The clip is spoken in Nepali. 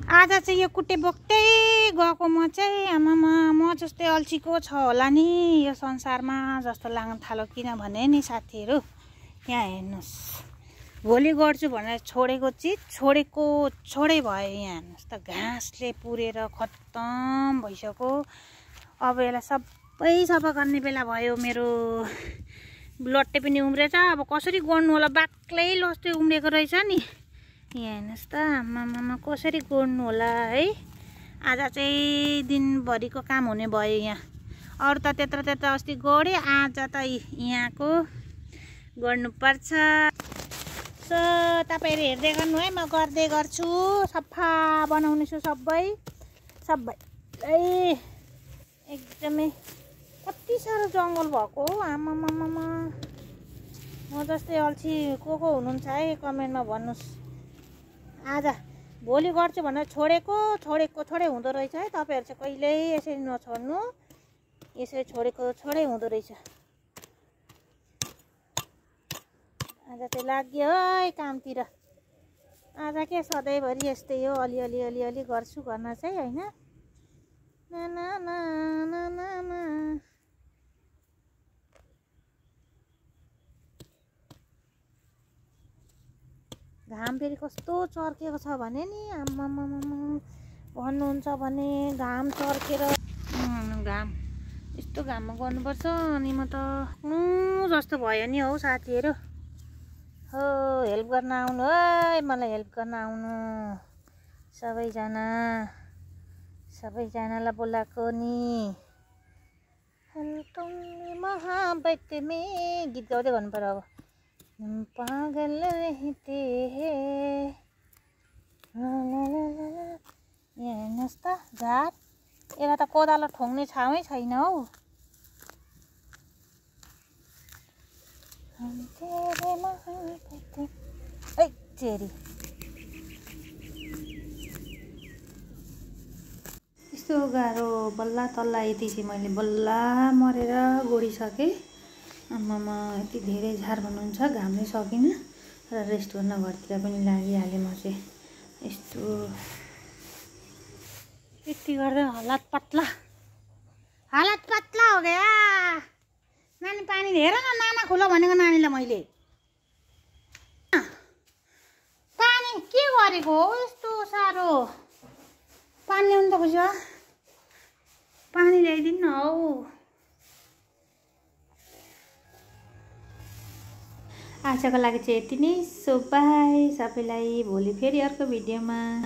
आज चाहिँ यो कुटे बोक्दै गएको म चाहिँ आमामा म जस्तै अल्छीको छ होला नि यो संसारमा जस्तो लाग्न थाल्यो। किनभने नि साथीहरू यहाँ हेर्नुहोस्, भोलि गर्छु भनेर छोडेको चिज छोडै भयो। यहाँ हेर्नुहोस् त, घाँसले पुरेर खत्तम भइसक्यो। अब यसलाई सबै सफा गर्ने बेला भयो। मेरो लट्टे पनि उम्रेछ। अब कसरी गर्नु होला, बाक्लै लस्टे उम्रेको रहेछ नि। यहाँ हेर्नुहोस् त, आमामा कसरी गर्नु होला है। आज चाहिँ दिनभरिको काम हुने भयो यहाँ। अरू त त्यत्र अस्ति गऱ्यो, आज त यहाँको गर्नुपर्छ। सो तपाईँहरू हेर्दै गर्नु है, म गर्दै गर्छु। सफा बनाउने छु सबै एकदमै। कति साह्रो जङ्गल भएको हो आमामामा। म जस्तै अल्छी को हुनुहुन्छ है, कमेन्टमा भन्नुहोस्। आज भोलि गर्छु भनेर छोडै हुँदो रहेछ है। तपाईँहरू चाहिँ कहिल्यै यसरी नछोड्नु, यसरी छोडै हुँदो रहेछ। आज चाहिँ लाग्यो है कामतिर। आज के सधैँभरि यस्तै हो, अलि गर्छु गर्न चाहिँ होइन। घाम फेरि कस्तो चर्केको छ भने नि आम्मामा भन्नुहुन्छ भने घाम चर्केर घाम यस्तो घाममा गर्नुपर्छ। अनि म त जस्तो भयो नि हौ साथीहरू। हो हेल्प गर्न आउनु है, मलाई हेल्प गर्न आउनु सबैजनालाई बोलाएको नि। महाबत में गीत गाउँदै गर्नु पर्यो। अब पागल रहते हैं। यहाँ हेर्नुहोस् त झार, यसलाई त कोदालो ठोक्ने ठाउँै छैन हौ। यस्तो गाह्रो बल्ल तल्ला यति चाहिँ मैले बल्ल मरेर गोडिसकेँ। आमामा यति धेरै झार भन्नुहुन्छ, घामले सकिनँ र रेस्ट गर्न घरतिर पनि लागिहालेँ म चाहिँ। यस्तो यति गर्दा हालत पत्ला हो गया। नानी पानी हेर न, नाना खुलो भनेको नानीलाई मैले। पानी के गरेको हो यस्तो साह्रो? पानी ल्याउनु त बुझ्यो, पानी ल्याइदिनु न हौ। आजको लागि चाहिँ यति नै। सो बाई सबैलाई, भोलि फेरि अर्को भिडियोमा।